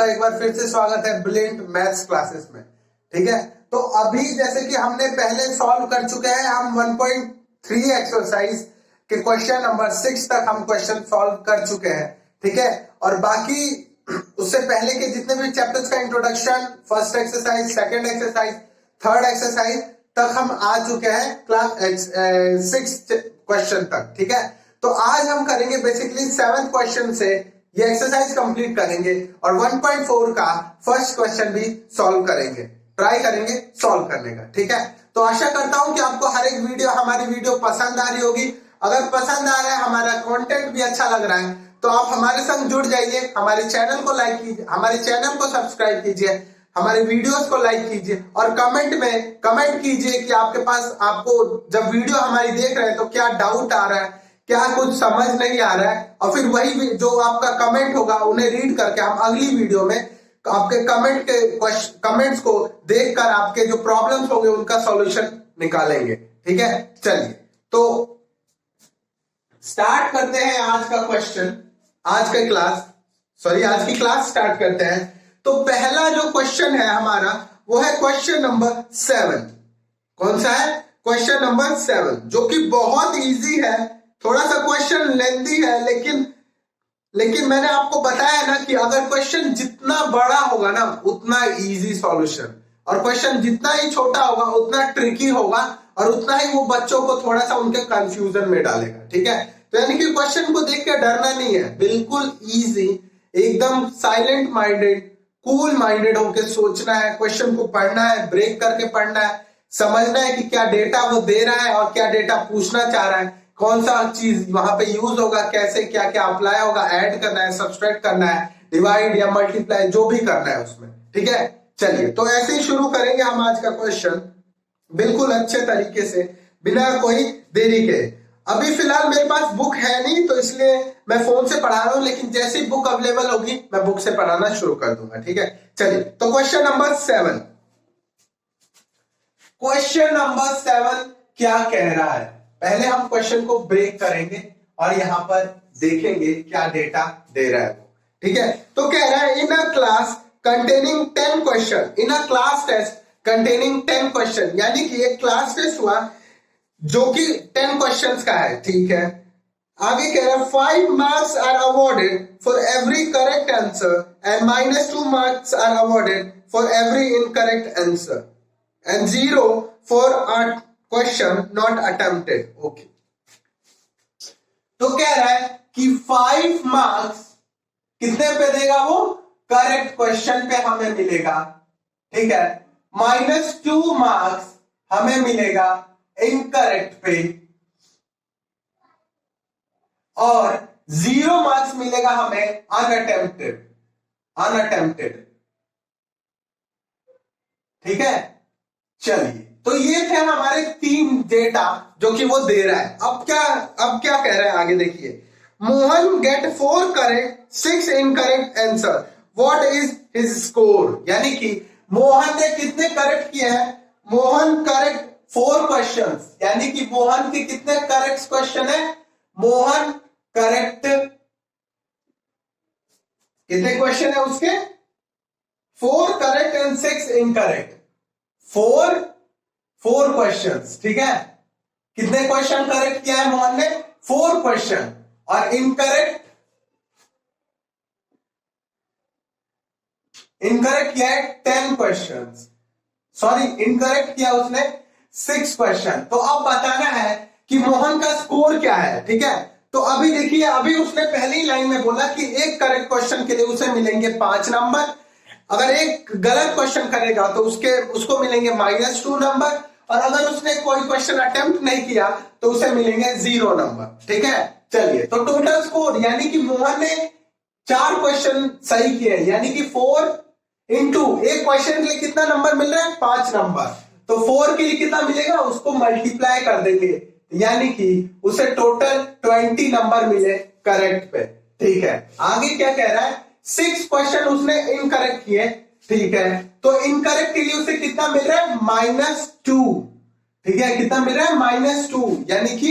सबका एक बार फिर से स्वागत है ब्रिलियंट मैथ्स क्लासेस में। ठीक है, तो अभी जैसे कि हमने पहले सॉल्व कर चुके हैं, हम 1.3 एक्सरसाइज के क्वेश्चन नंबर 6 तक हम क्वेश्चन सॉल्व कर चुके हैं। ठीक है, और बाकी उससे पहले के जितने भी चैप्टर्स का introduction, first exercise, second exercise, third exercise तक हम आ चुके हैं क्लास 6 क्वेश्चन तक। ठीक है, तो आज हम करेंगे बेसिकली 7th क्वेश्चन से ये एक्सरसाइज कंप्लीट करेंगे और 1.4 का फर्स्ट क्वेश्चन भी सॉल्व करेंगे, ट्राई करेंगे सॉल्व करने का। ठीक है, तो आशा करता हूं कि आपको हर एक वीडियो, हमारी वीडियो पसंद आ रही होगी। अगर पसंद आ रहा है, हमारा कंटेंट भी अच्छा लग रहा है, तो आप हमारे संग जुड़ जाइए, हमारे चैनल को लाइक कीजिए, हमारे चैनल को सब्सक्राइब कीजिए, हमारे वीडियोस को लाइक कीजिए और कमेंट में कमेंट कीजिए कि आपके पास, आपको जब वीडियो हमारी देख रहे हैं तो क्या डाउट आ रहा है, क्या कुछ समझ नहीं आ रहा है, और फिर वही जो आपका कमेंट होगा उन्हें रीड करके हम अगली वीडियो में आपके कमेंट्स को देखकर आपके जो प्रॉब्लम्स होंगे उनका सॉल्यूशन निकालेंगे। ठीक है, चलिए तो स्टार्ट करते हैं आज का क्वेश्चन, आज की क्लास स्टार्ट करते हैं। तो पहला जो क्वेश्चन है हमारा वो है क्वेश्चन नंबर 7। कौन सा है? क्वेश्चन नंबर 7, जो कि बहुत इजी है। थोड़ा सा क्वेश्चन लेंथी है, लेकिन मैंने आपको बताया ना कि अगर क्वेश्चन जितना बड़ा होगा ना उतना इजी सॉल्यूशन, और क्वेश्चन जितना ही छोटा होगा उतना ट्रिकी होगा और उतना ही वो बच्चों को थोड़ा सा उनके कंफ्यूजन में डालेगा। ठीक है, तो यानी कि क्वेश्चन को देख के डरना नहीं है, बिल्कुल इजी, एकदम साइलेंट माइंडेड, कूल माइंडेड होकर सोचना है, क्वेश्चन को पढ़ना है, ब्रेक करके पढ़ना है, समझना है कि क्या डेटा वो दे रहा है और क्या डेटा पूछना चाह रहा है, कौन सा चीज वहां पे यूज होगा, कैसे क्या क्या अप्लाई होगा, ऐड करना है, सब्सट्रैक्ट करना है, डिवाइड या मल्टीप्लाई, जो भी करना है उसमें। ठीक है, चलिए तो ऐसे ही शुरू करेंगे हम आज का क्वेश्चन बिल्कुल अच्छे तरीके से, बिना कोई देरी के। अभी फिलहाल मेरे पास बुक है नहीं, तो इसलिए मैं फोन से पढ़ा रहा हूं, लेकिन जैसे ही बुक अवेलेबल होगी मैं बुक से पढ़ाना शुरू कर दूंगा। ठीक है, चलिए तो क्वेश्चन नंबर 7, क्वेश्चन नंबर 7 क्या कह रहा है? पहले हम क्वेश्चन को ब्रेक करेंगे और यहां पर देखेंगे क्या डेटा दे रहा है वो। ठीक है, तो कह रहा है in a class containing 10 question, in a class test containing 10 question, यानी कि एक क्लास टेस्ट हुआ जो कि 10 क्वेश्चंस का है। ठीक है, आगे कह रहा है 5 marks are awarded for every correct answer and -2 marks are awarded for every incorrect answer and 0 for a question not attempted. Okay, तो कह रहा है कि 5 मार्क्स कितने पे देगा वो? करेक्ट क्वेश्चन पे हमें मिलेगा। ठीक है, -2 मार्क्स हमें मिलेगा इनकरेक्ट पे और 0 मार्क्स मिलेगा हमें अनअटेम्प्टेड। ठीक है, चलिए तो ये थे हमारे 3 डेटा जो कि वो दे रहा है। अब क्या कह रहा है आगे देखिए, Mohan get 4 correct 6 incorrect answer, what is his score? यानी कि मोहन ने कितने करेक्ट किए हैं? मोहन करेक्ट 4 क्वेश्चंस, यानी कि मोहन के कितने करेक्ट क्वेश्चन है? मोहन करेक्ट कितने क्वेश्चन है उसके? 4 करेक्ट एंड 6 इनकरेक्ट। 4 क्वेश्चंस। ठीक है, कितने क्वेश्चन करेक्ट किया है मोहन ने? 4 क्वेश्चन, और इनकरेक्ट किया है 10 क्वेश्चंस। सॉरी, इनकरेक्ट किया उसने 6 क्वेश्चन। तो अब बताना है कि मोहन का स्कोर क्या है। ठीक है, तो अभी देखिए, अभी उसने पहली लाइन में बोला कि एक करेक्ट क्वेश्चन के लिए उसे मिलेंगे 5 नंबर, अगर एक गलत क्वेश्चन करेगा तो उसको मिलेंगे -2 नंबर, और अगर उसने कोई क्वेश्चन अटेम्प्ट नहीं किया तो उसे मिलेंगे 0 नंबर। ठीक है, चलिए तो टोटल स्कोर, यानी कि मोहन ने 4 क्वेश्चन सही किए, यानी कि 4 इंटू एक क्वेश्चन के लिए कितना नंबर मिल रहा है? 5 नंबर। तो 4 के लिए कितना मिलेगा? उसको मल्टीप्लाई कर देंगे, यानी कि उसे टोटल 20 नंबर मिले करेक्ट पे। ठीक है, आगे क्या कह रहा है? 6 क्वेश्चन उसने इनकरेक्ट किए। ठीक है, तो इनकरेक्ट के लिए उसे कितना मिल रहा है? -2। ठीक है, कितना मिल रहा है? -2, यानी कि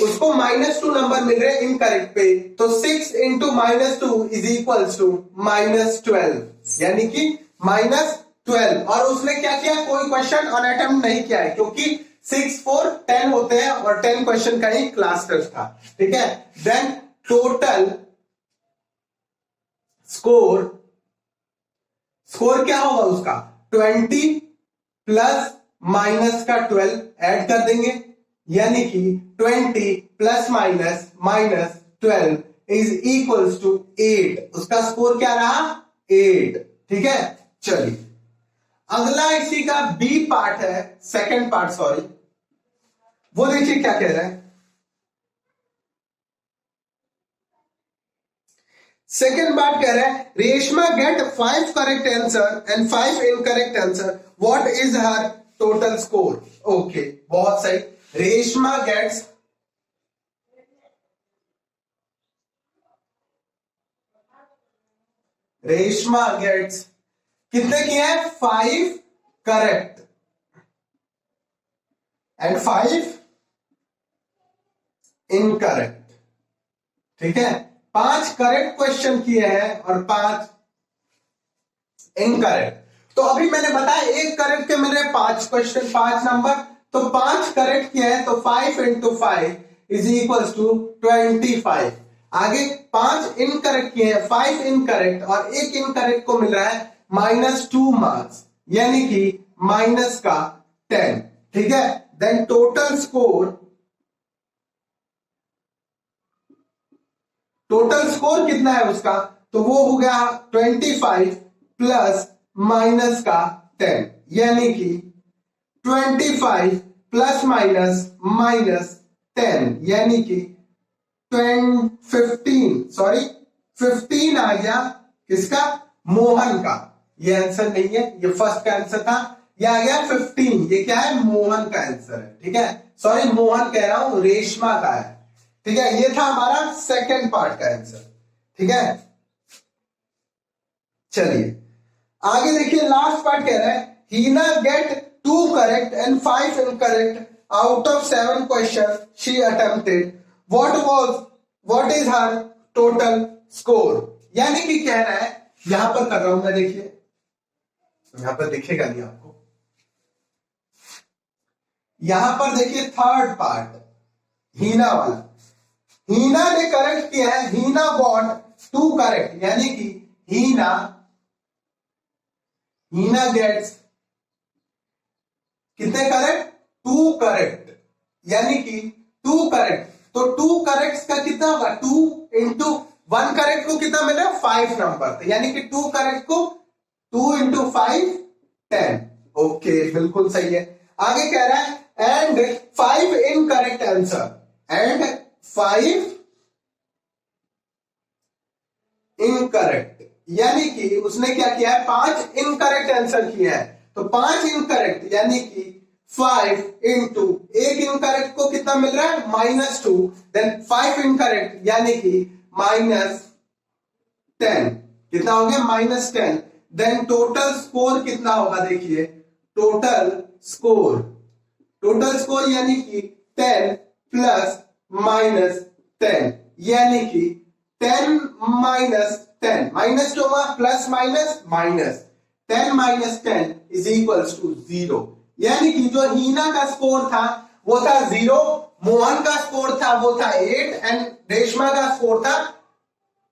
उसको -2 नंबर मिल रहे इनकरेक्ट पे, तो 6 इंटू -2 इज इक्वल्स टू -12, यानी कि -12। और उसने क्या किया, कोई क्वेश्चन ऑन अटेम्प्ट नहीं किया है, क्योंकि 6 4 10 होते हैं और 10 क्वेश्चन का ही क्लास टेस्ट था। ठीक है, देन टोटल स्कोर क्या होगा उसका, 20 प्लस माइनस का 12 ऐड कर देंगे, यानी कि 20 plus minus 12 is equals to 8। उसका स्कोर क्या रहा, 8। ठीक है, चलिए अगला इसी का बी पार्ट है, सेकंड पार्ट सॉरी, वो देखिए क्या कह रहा है। सेकेंड पार्ट कह रहा है, Reshma get 5 correct answer and 5 incorrect answer, what is her total score. Okay, बहुत सही। रेशमा गेट्स कितने किए हैं, 5 करेक्ट एंड 5 इनकरेक्ट। ठीक है, 5 करेक्ट क्वेश्चन किए हैं और 5 इनकरेक्ट। तो अभी मैंने बताया एक करेक्ट के मेरे 5 क्वेश्चन 5 नंबर, तो 5 करेक्ट किए हैं, तो 5 इंटू 5 इज इक्वल्स टू 25। आगे 5 इनकरेक्ट किए हैं, 5 इनकरेक्ट, और एक इनकरेक्ट को मिल रहा है -2 मार्क्स, यानी कि माइनस का 10। ठीक है, देन टोटल स्कोर कितना है उसका, तो वो हो गया 25 प्लस माइनस का 10, यानी कि 25 प्लस माइनस -10, यानी कि 15 आ गया किसका, मोहन का। ये आंसर नहीं है, ये फर्स्ट का आंसर था, ये आ गया 15, ये क्या है, मोहन का आंसर है। ठीक है, सॉरी मोहन कह रहा हूं, रेशमा का है। ठीक है, ये था हमारा सेकंड पार्ट का आंसर। ठीक है, चलिए आगे देखिए, लास्ट पार्ट कह रहा है, Heena get 2 correct and 5 incorrect out of 7 question she attempted, what is her total score. यानी कि कह रहा है, यहां पर कर रहा हूं मैं, देखिए यहां पर दिखेगा नहीं आपको, यहां पर देखिए थर्ड पार्ट हीना वाला, हीना ने करेक्ट किया है, हीना गॉट 2 करेक्ट, यानी कि हीना गेट्स कितने करेक्ट, 2 करेक्ट, यानी कि 2 करेक्ट। तो 2 करेक्ट का कितना होगा, 2 इंटू 1 करेक्ट को कितना मिला, 5 नंबर, यानी कि 2 करेक्ट को 2 इंटू 5 10। ओके, बिल्कुल सही है। आगे कह रहा है, and 5 incorrect answer, and 5 incorrect, यानी कि उसने क्या किया है, 5 इनकरेक्ट आंसर किया है, तो 5 इनकरेक्ट, यानी कि 5 इंटू एक इनकरेक्ट को कितना मिल रहा है, -2, देन 5 इनकरेक्ट, यानी कि -10, कितना हो गया, -10। देन टोटल स्कोर कितना होगा, देखिए टोटल स्कोर यानी कि 10 प्लस -10, यानी कि 10 -10, -2 plus minus 10 - 10 is equals to 0, यानी कि जो हीना का स्कोर था वो था 0, मोहन का स्कोर था वो था 8 एंड रेशमा का स्कोर था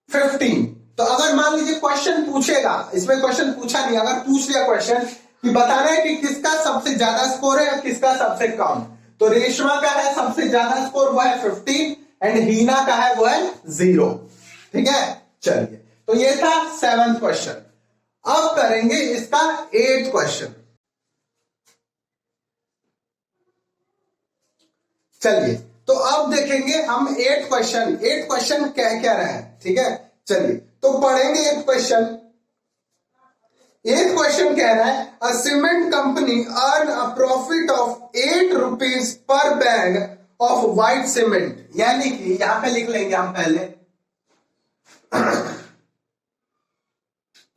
15। तो अगर मान लीजिए क्वेश्चन पूछेगा, इसमें क्वेश्चन पूछा नहीं, अगर पूछ लिया क्वेश्चन कि बताना है कि किसका सबसे ज्यादा स्कोर है और किसका सबसे कम, तो रेशमा का है सबसे ज्यादा स्कोर, वो है 15, एंड हीना का है वो है 0। ठीक है, चलिए, तो ये था 7th क्वेश्चन। अब करेंगे इसका 8th क्वेश्चन। चलिए, तो अब देखेंगे हम 8th क्वेश्चन क्या रहा है। ठीक है, चलिए तो पढ़ेंगे 8th क्वेश्चन। 8th क्वेश्चन कह रहा है, a cement company earn a profit of 8 rupees per bag of white cement, यानी कि यहां पे लिख लेंगे हम पहले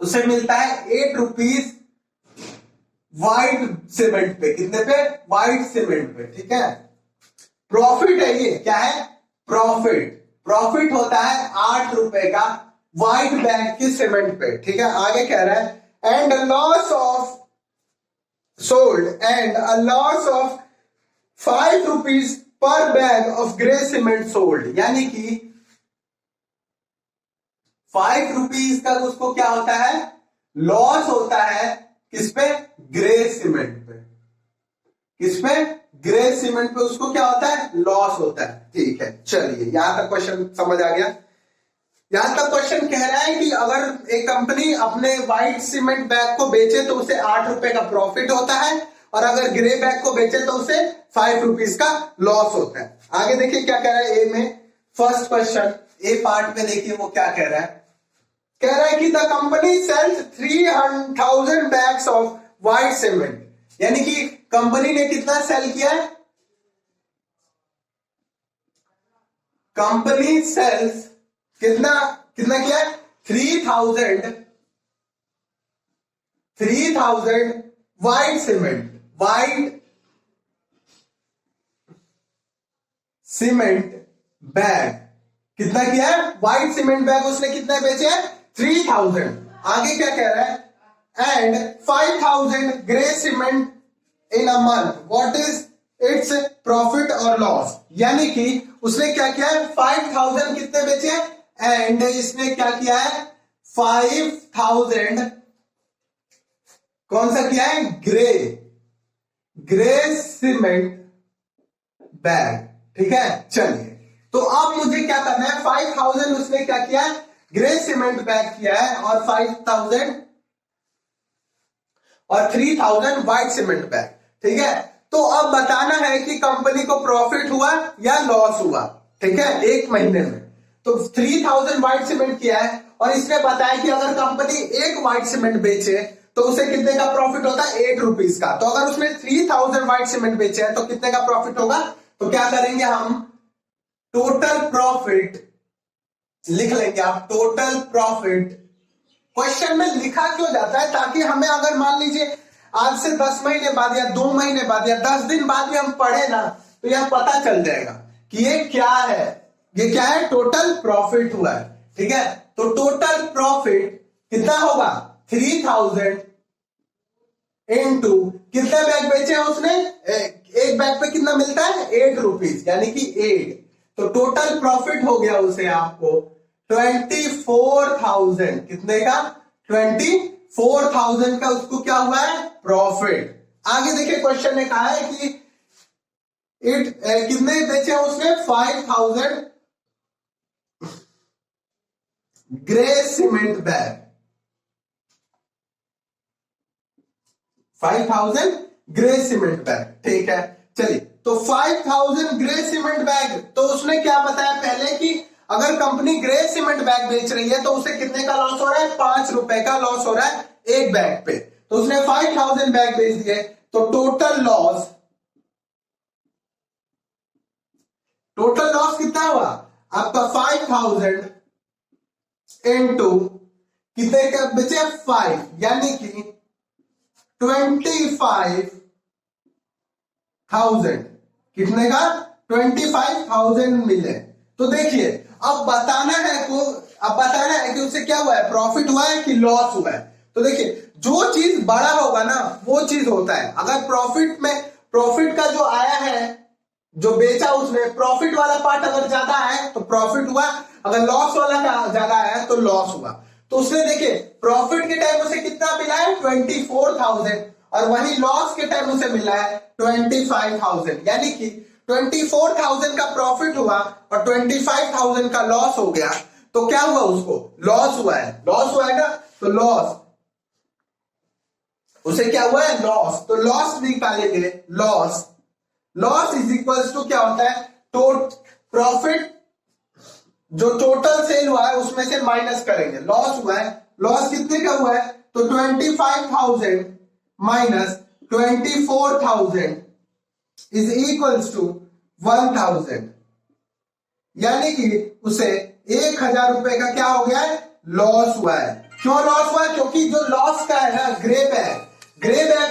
उसे मिलता है 8 रुपीज व्हाइट सीमेंट पे, कितने पे, व्हाइट सीमेंट पे। ठीक है, प्रॉफिट है ये, क्या है? प्रॉफिट। प्रॉफिट होता है 8 रुपए का व्हाइट बैग की सीमेंट पे, ठीक है। आगे कह रहा है and loss of sold and a loss of 5 rupees per bag of grey cement sold, यानी कि 5 रुपीज का उसको क्या होता है? लॉस होता है। किस पे? ग्रे सीमेंट पे। किस पे? ग्रे सीमेंट पे उसको क्या होता है? लॉस होता है। ठीक है, चलिए यहां तक क्वेश्चन समझ आ गया। यहां तक क्वेश्चन कह रहा है कि अगर एक कंपनी अपने व्हाइट सीमेंट बैग को बेचे तो उसे 8 रुपए का प्रॉफिट होता है, और अगर ग्रे बैग को बेचे तो उसे 5 रुपीज का लॉस होता है। आगे देखिए क्या कह रहा है ए में, फर्स्ट क्वेश्चन ए पार्ट में देखिए वो क्या कह रहा है। कह रहा है कि the company sells 300,000 bags of white cement, यानी कि कंपनी ने कितना सेल किया है? कंपनी सेल्स कितना कितना किया है? 3,000 white cement, white cement bag. कितना किया है? व्हाइट सीमेंट बैग उसने कितने बेचे हैं? 3,000। आगे क्या कह रहा है? And 5,000 grey cement in a month, what is its profit और लॉस, यानी कि उसने क्या किया है? 5,000 कितने बेचे हैं? एंड इसने क्या किया है? 5,000 कौन सा किया है? ग्रे सीमेंट बैग, ठीक है। चलिए, तो अब मुझे क्या करना है? 5,000 उसने क्या किया है? ग्रे सीमेंट बैग किया है, और 5,000 और 3,000 व्हाइट सीमेंट बैग, ठीक है। तो अब बताना है कि कंपनी को प्रॉफिट हुआ या लॉस हुआ, ठीक है, एक महीने में। तो 3,000 व्हाइट सीमेंट किया है, और इसने बताया कि अगर कंपनी एक व्हाइट सीमेंट बेचे तो उसे कितने का प्रॉफिट होता है? 8 रुपीज का। तो अगर उसने 3,000 व्हाइट सीमेंट बेचे हैं तो कितने का प्रॉफिट होगा? तो क्या करेंगे हम? टोटल प्रॉफिट लिख लेंगे आप, टोटल प्रॉफिट। क्वेश्चन में लिखा क्यों जाता है? ताकि हमें अगर मान लीजिए आज से 10 महीने बाद या 2 महीने बाद या 10 दिन बाद भी हम पढ़े ना, तो यह पता चल जाएगा कि ये क्या है। ये क्या है? टोटल प्रॉफिट हुआ है, ठीक है। तो टोटल प्रॉफिट कितना होगा? 3,000 इंटू कितने बैग बेचे हैं उसने? एक बैग पे कितना मिलता है? 8 रुपीज, यानी कि 8। तो टोटल प्रॉफिट हो गया उसे आपको 24,000। कितने का? 24,000 का उसको क्या हुआ है? प्रॉफिट। आगे देखिए क्वेश्चन ने कहा है कि कितने बेचे उसने? 5,000 grey cement bag, 5,000 grey cement bag, ठीक है। चलिए, तो 5,000 ग्रे सीमेंट बैग, तो उसने क्या बताया पहले कि अगर कंपनी ग्रे सीमेंट बैग बेच रही है तो उसे कितने का लॉस हो रहा है? 5 रुपए का लॉस हो रहा है एक बैग पे। तो उसने 5,000 बैग बेच दिए, तो टोटल लॉस कितना हुआ आपका? 5,000 इंटू कितने का बेचे? 5, यानी कि 25,000। कितने का? 25,000 मिले। तो देखिए, अब बताना है कि उससे क्या हुआ है? प्रॉफिट हुआ है कि लॉस हुआ है। तो देखिए, जो चीज बड़ा होगा ना वो चीज होता है। अगर प्रॉफिट का जो आया है, जो बेचा उसने, प्रॉफिट वाला पार्ट अगर ज्यादा है तो प्रॉफिट हुआ, अगर लॉस वाला ज्यादा है तो लॉस हुआ। तो उसने देखिए प्रॉफिट के टाइम उसे कितना मिला है? 24,000, और वही लॉस के टाइम उसे मिला है 25,000, यानी कि 24,000 का प्रॉफिट हुआ और 25,000 का लॉस हो गया। तो क्या हुआ? उसको लॉस हुआ है। लॉस हुआ है ना, तो लॉस उसे क्या हुआ है? लॉस। तो लॉस निकालेंगे, लॉस इज इक्वल्स टू क्या होता है? प्रॉफिट जो टोटल सेल हुआ है उसमें से माइनस करेंगे। लॉस हुआ है, लॉस कितने का हुआ है? तो 25,000 माइनस 24,000 इज इक्वल्स टू 1,000, यानी कि उसे 1,000 रुपए का क्या हो गया है? लॉस हुआ है। क्यों लॉस हुआ? क्योंकि जो लॉस का है ना, ग्रे बैग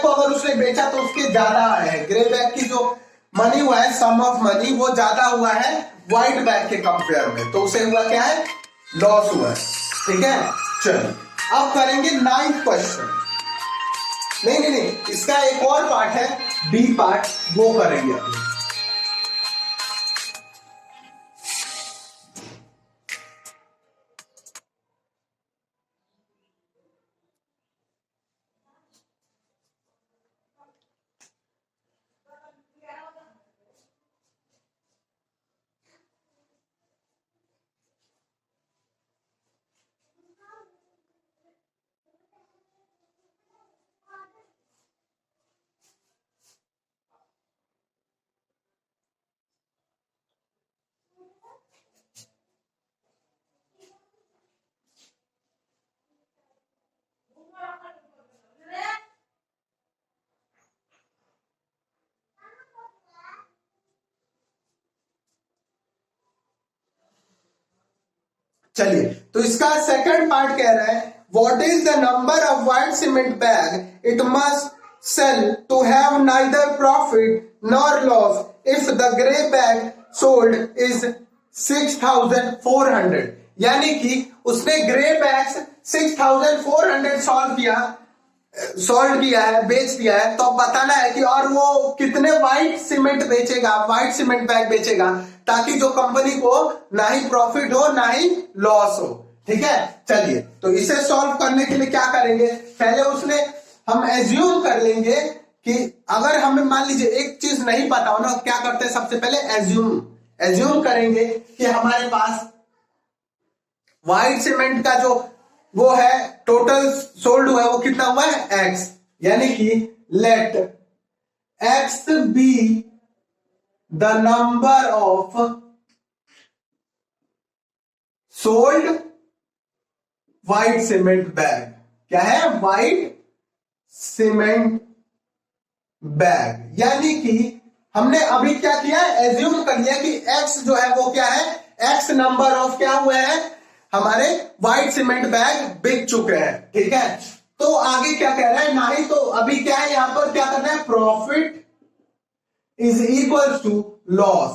को अगर उसने बेचा तो उसके ज्यादा आए हैं। ग्रे बैग की जो मनी हुआ है, सम ऑफ मनी वो ज्यादा हुआ है वाइट बैग के कंपेयर में, तो उसे हुआ क्या है, लॉस हुआ है। ठीक है, चलो अब करेंगे 9th क्वेश्चन। नहीं, इसका एक और पार्ट है, बी पार्ट, वो करेंगे अभी। चलिए, तो इसका सेकंड पार्ट कह रहा है, what is the number of white cement bag it must sell to have neither profit nor loss if the grey bag sold is 6400। यानी कि उसने ग्रे बैग्स 6400 सॉल्व किया है, बेच दिया है, तो अब बताना है कि और वो कितने व्हाइट सीमेंट बेचेगा, व्हाइट सीमेंट बैग बेचेगा, ताकि जो कंपनी को ना ही प्रॉफिट हो ना ही लॉस हो। ठीक है, चलिए, तो इसे सॉल्व करने के लिए क्या करेंगे, पहले उसने हम एज्यूम कर लेंगे कि अगर हमें मान लीजिए एक चीज नहीं पता हो ना, क्या करते हैं, सबसे पहले एज्यूम करेंगे कि हमारे पास व्हाइट सीमेंट का जो वो है टोटल सोल्ड हुआ है वो कितना हुआ है, एक्स। यानी कि let x be the number of sold white cement bag. क्या है, व्हाइट सीमेंट बैग। यानी कि हमने अभी क्या किया, एज्यूम कर लिया कि एक्स जो है वो क्या है, एक्स नंबर ऑफ क्या हुए हैं, हमारे व्हाइट सीमेंट बैग बिक चुके हैं। ठीक है, तो आगे क्या कह रहा है, ना ही तो अभी क्या है, यहां पर क्या करना है, profit is equal to loss.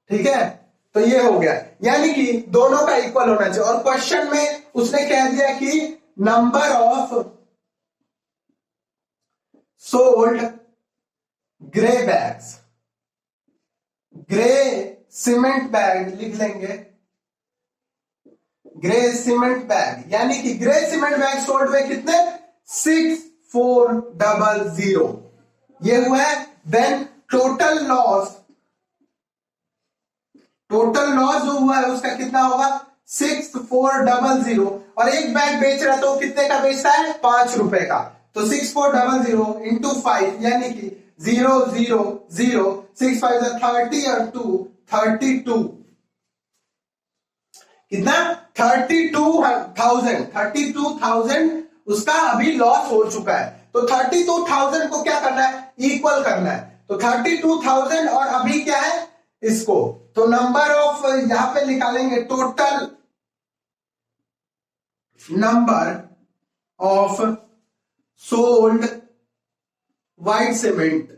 ठीक है, तो ये हो गया, यानी कि दोनों का इक्वल होना चाहिए। और क्वेश्चन में उसने कह दिया कि number of sold grey bags, grey cement bag लिख लेंगे, ग्रे सीमेंट बैग। यानी कि ग्रे सीमेंट बैग सोल्ड हुए कितने, 6400 ये हुआ है। देन टोटल लॉस जो हुआ है उसका कितना होगा, 6400। और एक बैग बेच रहा है तो कितने का बेचता है, 5 रुपए का। तो 6400 इंटू 5 यानी कि 0 0 0 6 5 30 और 2 32 कितना, 32,000 उसका अभी लॉस हो चुका है। तो 32,000 को क्या करना है, इक्वल करना है। तो 32,000 और अभी क्या है इसको, तो नंबर ऑफ यहां पे निकालेंगे, total number of sold white cement,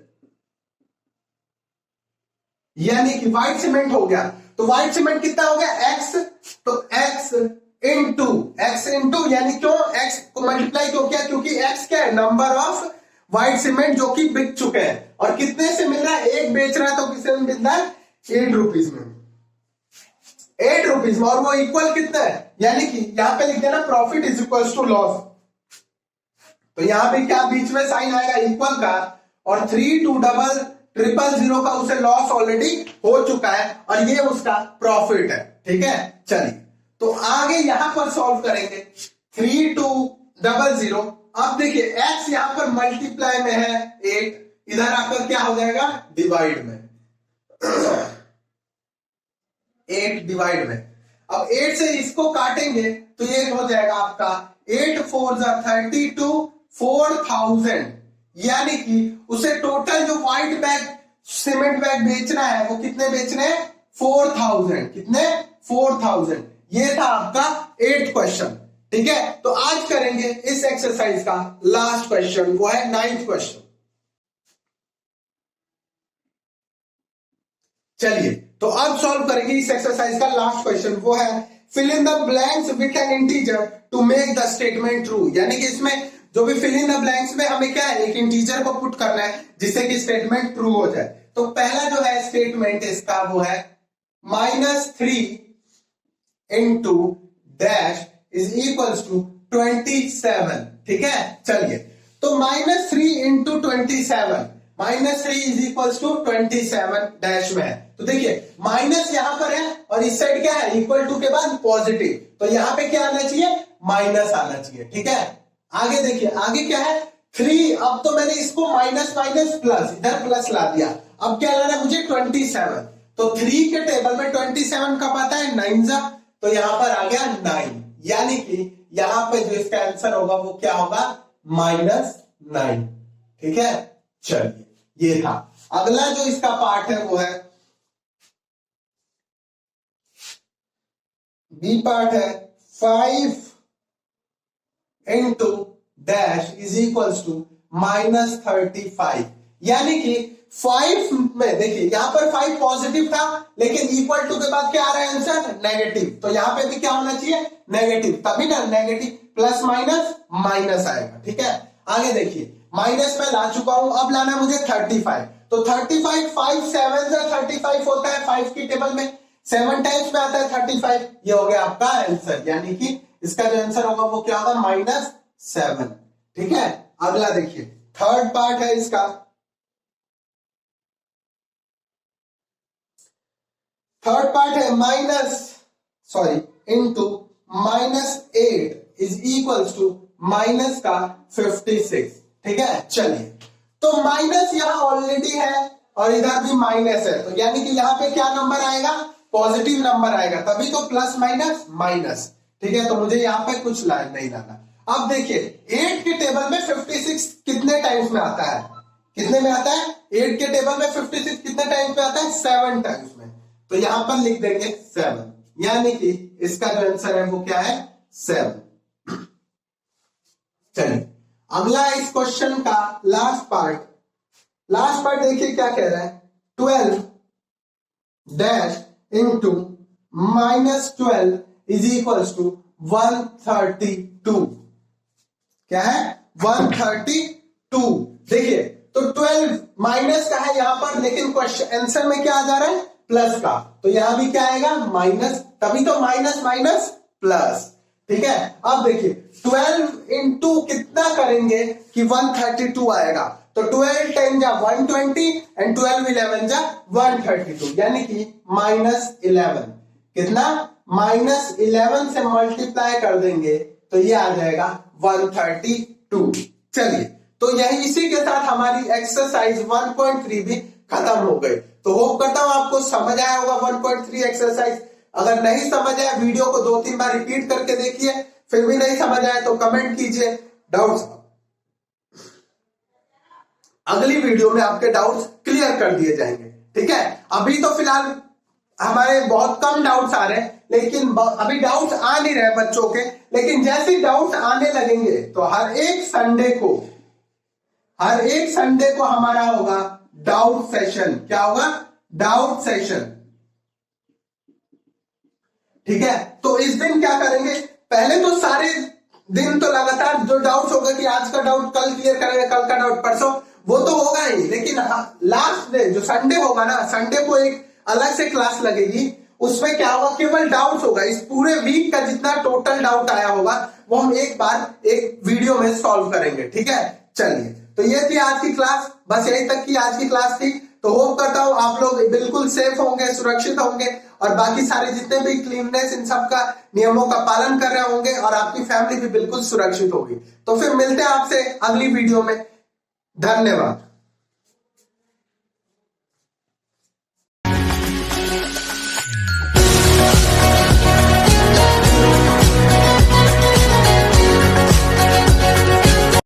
यानी कि व्हाइट सीमेंट हो गया। तो व्हाइट सीमेंट कितना हो गया, एक्स। तो एक्स इंटू यानी क्यों एक्स को मल्टीप्लाई क्यों किया, क्योंकि एक्स क्या है, नंबर ऑफ व्हाइट सीमेंट जो कि बिक चुके हैं। और कितने से मिल रहा है, एक बेच रहा है तो कितने में मिल रहा है, 8 रुपीज में, 8 रुपीज में। और वो इक्वल कितना है, यानी कि यहां पे लिख देना profit is equal to loss. तो यहां पे क्या बीच में साइन आएगा, इक्वल का, और 3200 का उसे लॉस ऑलरेडी हो चुका है और ये उसका प्रॉफिट है। ठीक है, चलिए, तो आगे यहां पर सॉल्व करेंगे 3200। अब देखिए एक्स यहां पर मल्टीप्लाई में है 8, इधर आकर क्या हो जाएगा, डिवाइड में 8 डिवाइड में। अब 8 से इसको काटेंगे तो ये हो जाएगा आपका 8 4 32 4000। यानी कि उसे टोटल जो व्हाइट बैग सीमेंट बैग बेचना है वो कितने बेचने हैं, 4000। कितने, 4000। ये था आपका 8th क्वेश्चन। ठीक है, तो आज करेंगे इस एक्सरसाइज का लास्ट क्वेश्चन, वो है 9th क्वेश्चन। चलिए तो अब सॉल्व करेंगे इस एक्सरसाइज का लास्ट क्वेश्चन, वो है fill in the blanks with an integer to make the statement true. यानी कि इसमें जो भी फिल इन द ब्लैंक्स में हमें क्या है, एक इंटीजर को पुट करना है जिससे कि स्टेटमेंट ट्रू हो जाए। तो पहला जो है स्टेटमेंट इसका वो है -3 into dash is equals to 27। ठीक है, चलिए तो -3 into 27, -3 is equals to 27 dash में है। तो देखिए माइनस यहां पर है और इस साइड क्या है, इक्वल टू के बाद पॉजिटिव, तो यहां पे क्या आना चाहिए, माइनस आना चाहिए। ठीक है, आगे देखिए आगे क्या है 3, अब तो मैंने इसको माइनस माइनस प्लस, इधर प्लस ला दिया, अब क्या लाना है मुझे 27। तो 3 के टेबल में 27 कब आता है, 9 जा, तो यहां पर आ गया 9, यानी कि यहां पे जो इसका आंसर होगा वो क्या होगा, -9। ठीक है, चलिए ये था। अगला जो इसका पार्ट है वो है बी पार्ट है 5 into dash is equals to -35। यानी कि 5 में देखिए यहां पर 5 पॉजिटिव था लेकिन इक्वल टू के बाद क्या आ रहा है आंसर, नेगेटिव, तो यहां पे भी क्या होना चाहिए, नेगेटिव, तभी ना नेगेटिव प्लस माइनस माइनस आएगा। ठीक है, आगे देखिए माइनस में ला चुका हूं, अब लाना मुझे 35। तो 35 5 7 से 35 होता है, 5 की टेबल में 7 टाइम्स में आता है 35, ये हो गया आपका आंसर, यानी कि इसका जो आंसर होगा वो क्या होगा, -7। ठीक है, अगला देखिए थर्ड पार्ट है इसका, थर्ड पार्ट है into -8 is equals to minus का 56। ठीक है, चलिए तो माइनस यहां ऑलरेडी है और इधर भी माइनस है, तो यानी कि यहां पे क्या नंबर आएगा, पॉजिटिव नंबर आएगा, तभी तो प्लस माइनस माइनस। ठीक है, तो मुझे यहां पे कुछ लाइन नहीं लाना। अब देखिए 8 के टेबल में 56 कितने टाइम्स में आता है, कितने में आता है, 8 के टेबल में 56 कितने टाइम्स में आता है, 7 टाइम्स में, तो यहां पर लिख देंगे 7, यानी कि इसका जो आंसर है वो क्या है, 7। चलिए अगला इस क्वेश्चन का लास्ट पार्ट देखिए क्या कह रहा है, 12 dash into -12 is equals to 132। क्या है, 132। देखिए तो 12 माइनस का है यहां पर, लेकिन क्वेश्चन आंसर में क्या आ जा रहा है, प्लस का, तो यहां भी क्या आएगा, माइनस, तभी तो माइनस माइनस प्लस। ठीक है, अब देखिए 12 इंटू कितना करेंगे कि 132 आएगा, तो 12 10 जा 120 एंड 12 11 जा 132, यानी कि -11, कितना, -11 से मल्टीप्लाई कर देंगे तो ये आ जाएगा 132। चलिए तो यही इसी के साथ हमारी एक्सरसाइज 1.3 भी खत्म हो गई। तो होप करता हूं आपको समझ आया होगा 1.3 एक्सरसाइज। अगर नहीं समझ आया वीडियो को 2-3 बार रिपीट करके देखिए, फिर भी नहीं समझ आया तो कमेंट कीजिए, डाउट्स अगली वीडियो में आपके डाउट्स क्लियर कर दिए जाएंगे। ठीक है, अभी तो फिलहाल हमारे बहुत कम डाउट्स आ रहे हैं, लेकिन अभी डाउट्स आ नहीं रहे बच्चों के, लेकिन जैसे डाउट्स आने लगेंगे तो हर एक संडे को हमारा होगा डाउट सेशन। क्या होगा, डाउट सेशन। ठीक है, तो इस दिन क्या करेंगे, पहले तो सारे दिन तो लगातार जो डाउट्स होगा कि आज का डाउट कल क्लियर करेंगे, कल का डाउट परसों, वो तो होगा ही, लेकिन लास्ट डे जो संडे होगा ना, संडे को एक अलग से क्लास लगेगी, उसमें क्या होगा, केवल डाउट्स होगा, इस पूरे वीक का जितना टोटल डाउट आया होगा वो हम एक बार एक वीडियो में सॉल्व करेंगे। ठीक है, चलिए तो ये थी आज की क्लास, बस यही तक की आज की क्लास थी। तो होप करता हूं आप लोग बिल्कुल सेफ होंगे, सुरक्षित होंगे और बाकी सारे जितने भी क्लीननेस इन सब का नियमों का पालन कर रहे होंगे और आपकी फैमिली भी बिल्कुल सुरक्षित होगी। तो फिर मिलते हैं आपसे अगली वीडियो में। धन्यवाद।